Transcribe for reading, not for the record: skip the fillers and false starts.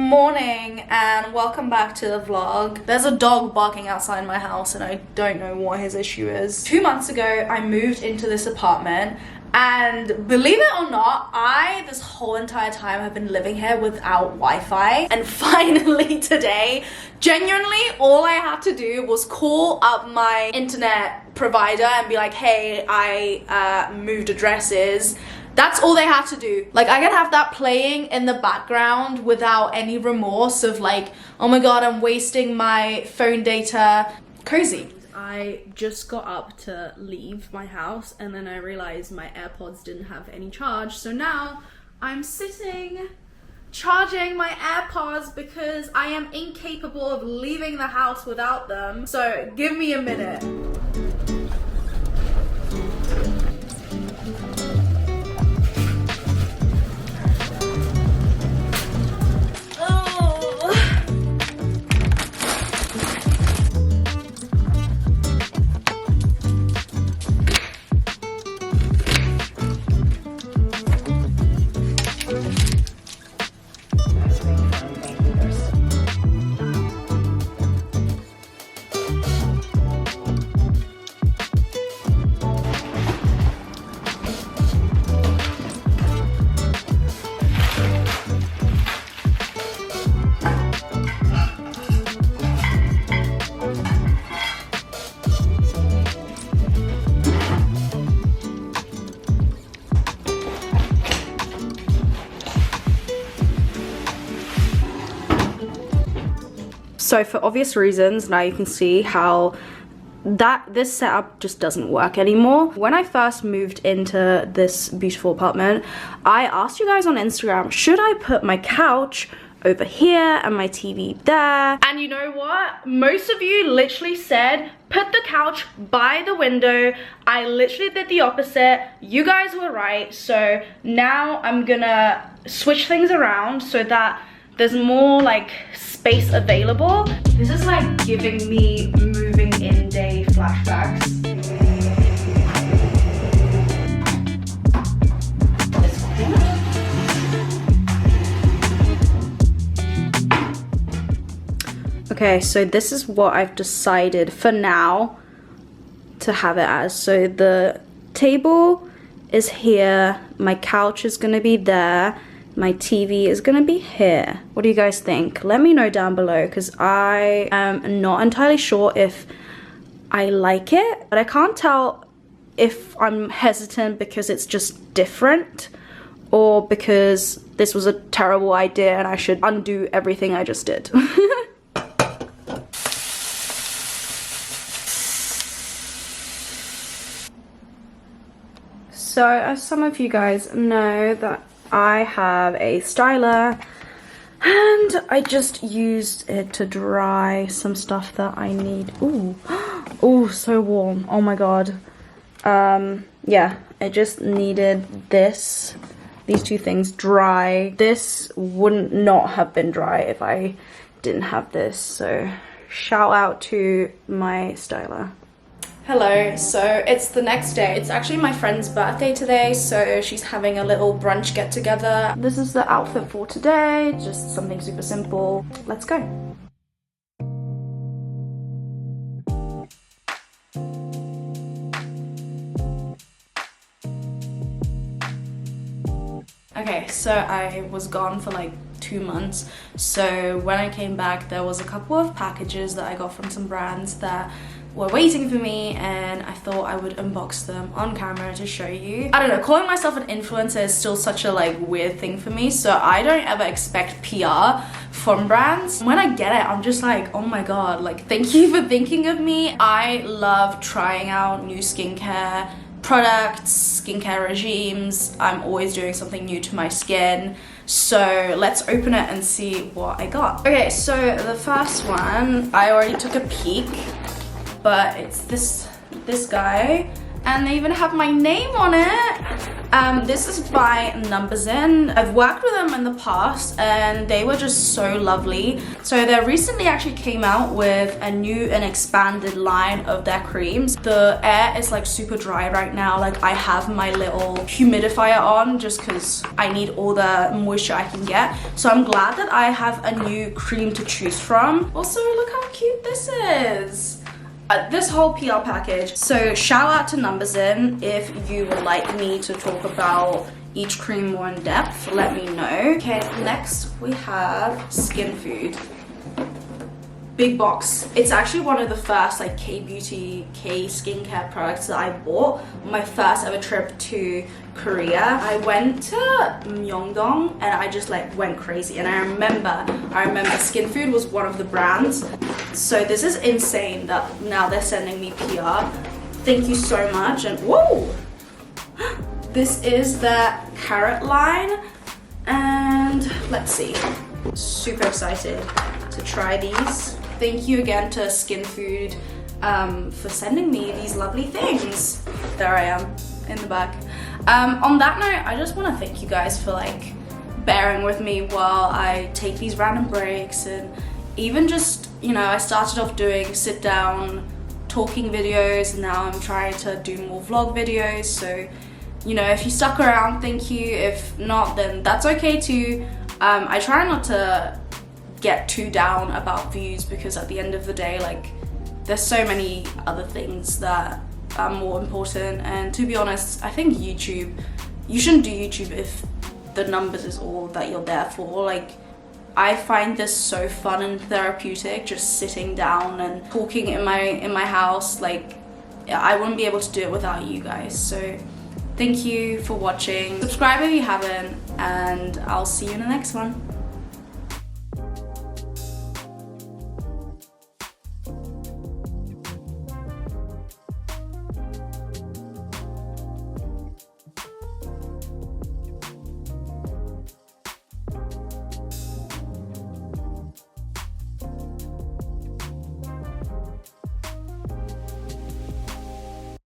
morning and welcome back to the vlog. There's a dog barking outside my house and I don't know what his issue is. 2 months ago I moved into this apartment and believe it or not, this whole entire time have been living here without Wi-Fi, and finally today, genuinely all I had to do was call up my internet provider and be like, hey, I moved addresses. That's all they had to do. Like, I can have that playing in the background without any remorse of like, oh my god, I'm wasting my phone data. Cozy. I just got up to leave my house and then I realized my AirPods didn't have any charge. So now I'm sitting charging my AirPods because I am incapable of leaving the house without them. So give me a minute. So for obvious reasons, now you can see how this setup just doesn't work anymore. When I first moved into this beautiful apartment, I asked you guys on Instagram, should I put my couch over here and my TV there? And you know what? Most of you literally said, put the couch by the window. I literally did the opposite. You guys were right. So now I'm gonna switch things around so that there's more like space available. This is like giving me moving in day flashbacks. Okay, so this is what I've decided for now to have it as. So the table is here, my couch is gonna be there, my TV is gonna be here. What do you guys think? Let me know down below because I am not entirely sure if I like it, but I can't tell if I'm hesitant because it's just different or because this was a terrible idea and I should undo everything I just did. So as some of you guys know that I have a styler and I just used it to dry some stuff that I need. Ooh, oh, so warm. Oh my god. Yeah, I just needed these two things dry. This wouldn't not have been dry if I didn't have this. So shout out to my styler. Hello, so it's the next day. It's actually my friend's birthday today, so she's having a little brunch get together. This is the outfit for today, just something super simple. Let's go. Okay, so I was gone for like 2 months. So when I came back, there was a couple of packages that I got from some brands that were waiting for me and I thought I would unbox them on camera to show you. I don't know, calling myself an influencer is still such a like weird thing for me, so I don't ever expect PR from brands. When I get it, I'm just like, oh my god, like thank you for thinking of me. I love trying out new skincare products, skincare regimes. I'm always doing something new to my skin. So let's open it and see what I got. Okay, so the first one, I already took a peek, but it's this guy, and they even have my name on it. This is by Numbersin. I've worked with them in the past and they were just so lovely. So they recently actually came out with a new and expanded line of their creams. The air is like super dry right now. Like I have my little humidifier on just because I need all the moisture I can get. So I'm glad that I have a new cream to choose from. Also, look how cute this is. This whole PR package. So shout out to Numbersin. If you would like me to talk about each cream more in depth, let me know. Okay, next we have Skin Food. Big box. It's actually one of the first like K-beauty, K-skincare products that I bought on my first ever trip to Korea. I went to Myeongdong and I just like went crazy, and I remember Skin Food was one of the brands. So this is insane that now they're sending me PR. Thank you so much. And whoa, this is the carrot line, and let's see, super excited to try these. Thank you again to Skin Food for sending me these lovely things. There I am in the back. On that note, I just want to thank you guys for like bearing with me while I take these random breaks, and even just, you know, I started off doing sit down talking videos and now I'm trying to do more vlog videos. So, you know, if you stuck around, thank you. If not, then that's okay too. I try not to get too down about views because at the end of the day, like, there's so many other things that are more important. And to be honest, I think you shouldn't do YouTube if the numbers is all that you're there for. Like, I find this so fun and therapeutic, just sitting down and talking in my house. Like, I wouldn't be able to do it without you guys. So thank you for watching. Subscribe if you haven't, and I'll see you in the next one.